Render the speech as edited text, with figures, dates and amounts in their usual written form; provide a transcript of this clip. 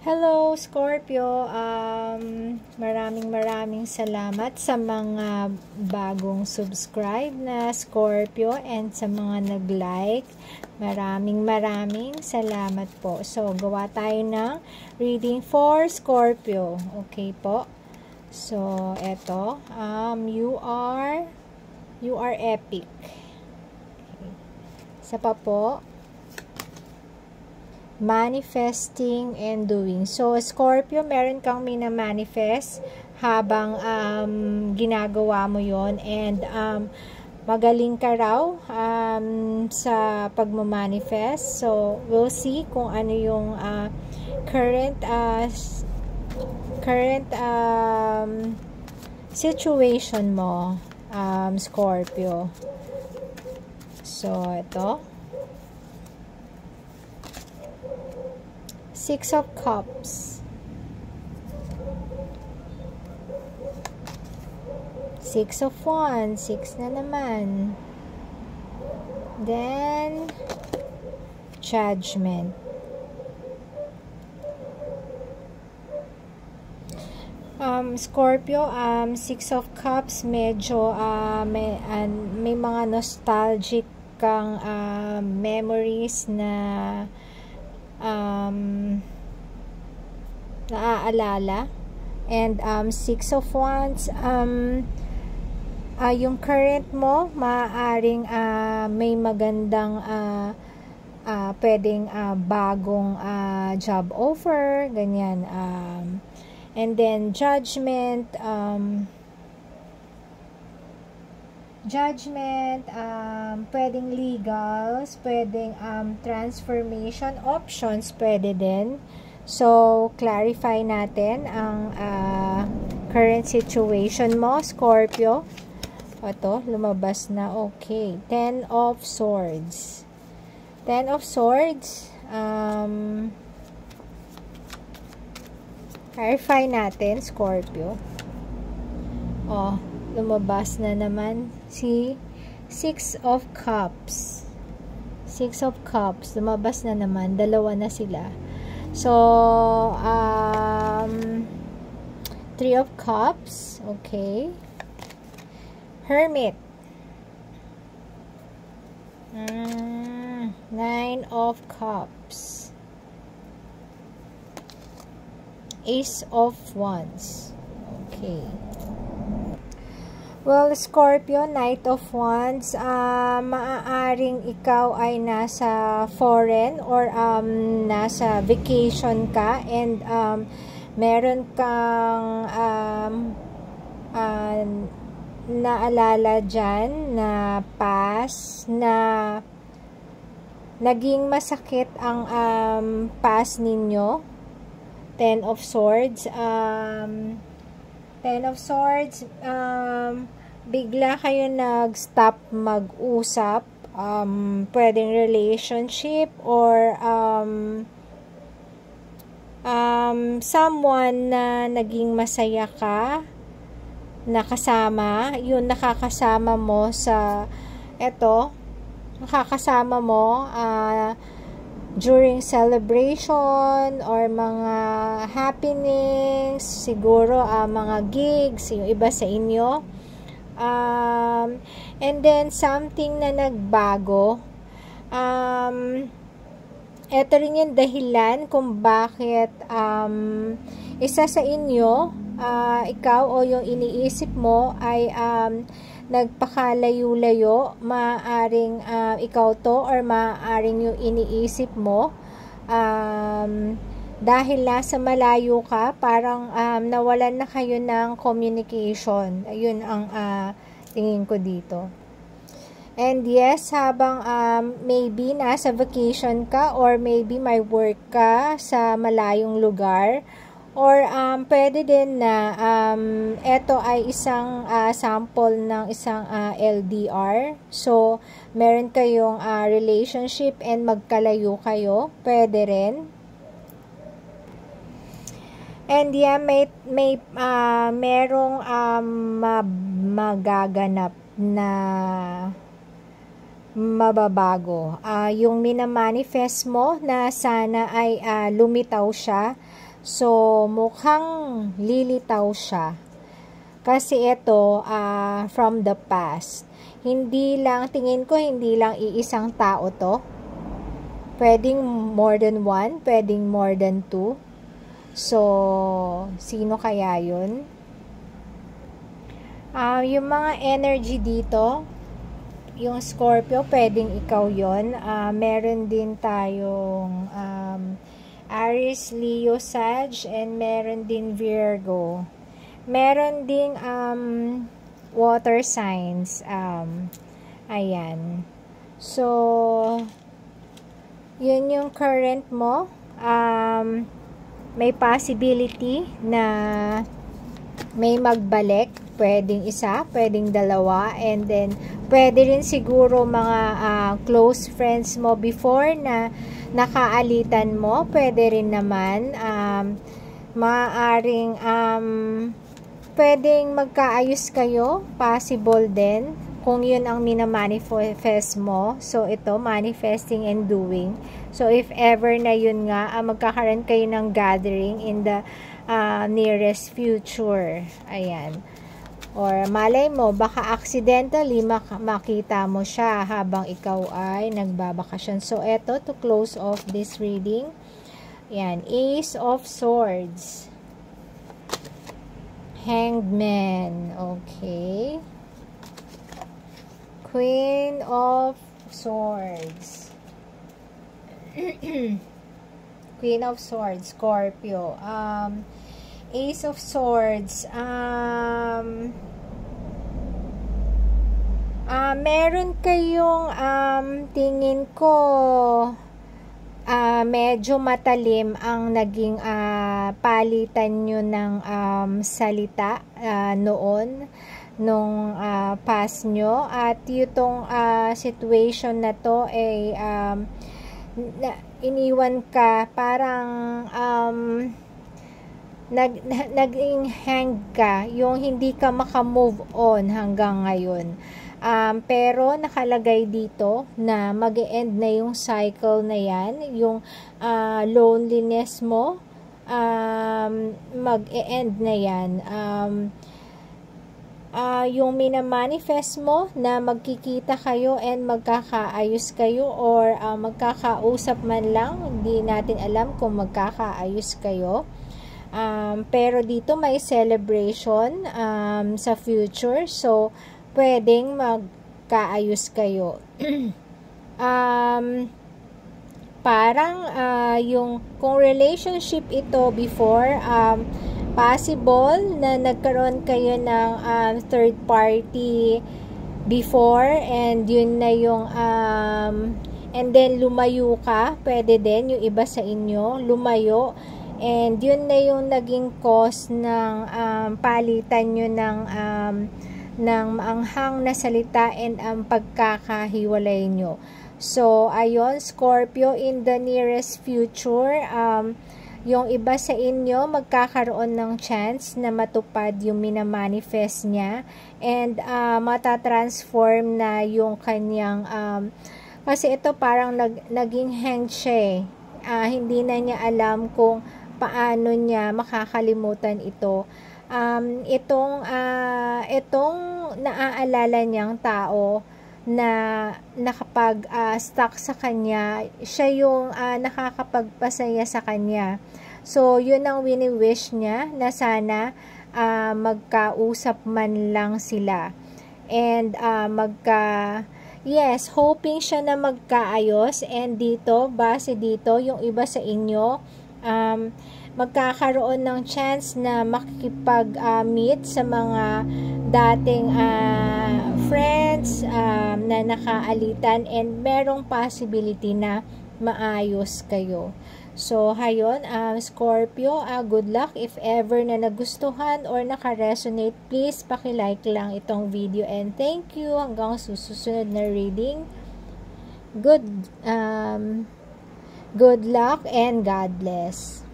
Hello, Scorpio. Maraming salamat sa mga bagong subscribe na Scorpio and sa mga nag-like. Maraming salamat po. So, gawa tayo ng reading for Scorpio. Okay po? So, eto. You are epic. Okay. Isa pa po. Manifesting and doing. So, Scorpio, meron kang mina-manifest habang ginagawa mo yon, and magaling ka raw sa pagmamanifest. So, we'll see kung ano yung current situation mo, Scorpio. So, ito. Six of Cups. Six of Wands. Six na naman. Then, Judgment. Scorpio, Six of Cups, medyo may mga nostalgic kang memories na naaalala. And Six of Wands, yung current mo, maaaring may magandang pwedeng bagong job offer, ganyan. And then Judgment, pwedeng legals, pwedeng transformation options, pwede din. So, clarify natin ang current situation mo, Scorpio. Ito, lumabas na. Okay. Ten of Swords. Ten of Swords. Clarify natin, Scorpio. Oh, lumabas na naman si Six of Cups. Six of Cups. Lumabas na naman. Dalawa na sila. So, Three of Cups. Okay. Hermit. Nine of Cups. Ace of Wands. Okay. Well, Scorpio, Knight of Wands, maaaring ikaw ay nasa foreign or nasa vacation ka, and meron kang naalala dyan na past, na naging masakit ang past ninyo. Ten of Swords. Ten of Swords, bigla kayo nag-stop mag-usap, pwedeng relationship or someone na naging masaya ka, nakasama, yun nakakasama mo sa, nakakasama mo during celebration or mga happenings, siguro mga gigs, yung iba sa inyo. And then something na nagbago. Ito rin yung dahilan kung bakit isa sa inyo, ikaw o yung iniisip mo ay nagpakalayo-layo. Maaaring ikaw to, or maaaring yung iniisip mo dahil nasa malayo ka, parang nawalan na kayo ng communication. Ayun ang tingin ko dito. And yes, habang maybe nasa vacation ka, or maybe may work ka sa malayong lugar, or pwede din na ito ay isang sample ng isang LDR. So, meron kayong relationship and magkalayo kayo. Pwede rin. And yeah, merong magaganap na mababago. Yung minamanifest mo na sana ay lumitaw siya, So, mukhang lilitaw siya. Kasi ito, from the past. Tingin ko, hindi lang iisang tao to. Pwedeng more than one, pwedeng more than two. So, sino kaya yun? Yung mga energy dito, yung Scorpio, pwedeng ikaw yun. Meron din tayong Aries, Leo, Sag, and meron din Virgo. Meron ding water signs. Ayan. So, yun yung current mo. May possibility na may magbalik. Pwedeng isa, pwedeng dalawa. And then, pwede rin siguro mga close friends mo before na nakaalitan mo. Pwede rin naman. Maaaring pwedeng magkaayos kayo, possible din, kung yun ang minamanifest mo. So, ito, manifesting and doing. So, if ever na yun nga, magkakaroon kayo ng gathering in the nearest future. Ayan. Or, malay mo, baka accidentally makita mo siya habang ikaw ay nagbabakasyon. So, ito, to close off this reading. Ayan, Ace of Swords. Hanged Man. Okay. Queen of Swords. Queen of Swords, Scorpio. Ace of Swords. Meron kayong tingin ko medyo matalim ang naging palitan nyo ng salita noon nung past nyo, at itong situation na to ay iniwan ka, parang naging hang ka, yung hindi ka makamove on hanggang ngayon. Pero nakalagay dito na mag-e-end na yung cycle na yan, yung loneliness mo, mag-e-end na yan. Yung minamanifest mo na magkikita kayo and magkakaayos kayo, or magkakausap man lang, hindi natin alam kung magkakaayos kayo. Pero dito may celebration sa future, so pwedeng magkaayos kayo. Parang yung kung relationship ito before, possible na nagkaroon kayo ng third party before, and yun na yung and then lumayo ka, pwede din yung iba sa inyo lumayo, and yun na yung naging cause ng palitan nyo ng maanghang na salita and ang pagkakahiwalay nyo. So, ayun, Scorpio, in the nearest future, yung iba sa inyo magkakaroon ng chance na matupad yung minamanifest niya, and matatransform na yung kanyang kasi ito parang naging hang siya. Hindi na niya alam kung paano niya makakalimutan ito. Itong naaalala niyang tao na nakapag-stuck sa kanya, siya yung nakakapagpasaya sa kanya. So, yun ang wini-wish niya, na sana magkausap man lang sila. And yes, hoping siya na magkaayos. And dito, base dito, yung iba sa inyo, magkakaroon ng chance na makikipag-meet sa mga dating friends na nakaalitan, and merong possibility na maayos kayo. So, hayon, Scorpio, good luck. If ever na nagustuhan or naka-resonate, please paki-like lang itong video, and thank you. Hanggang susunod na reading. Good luck and God bless.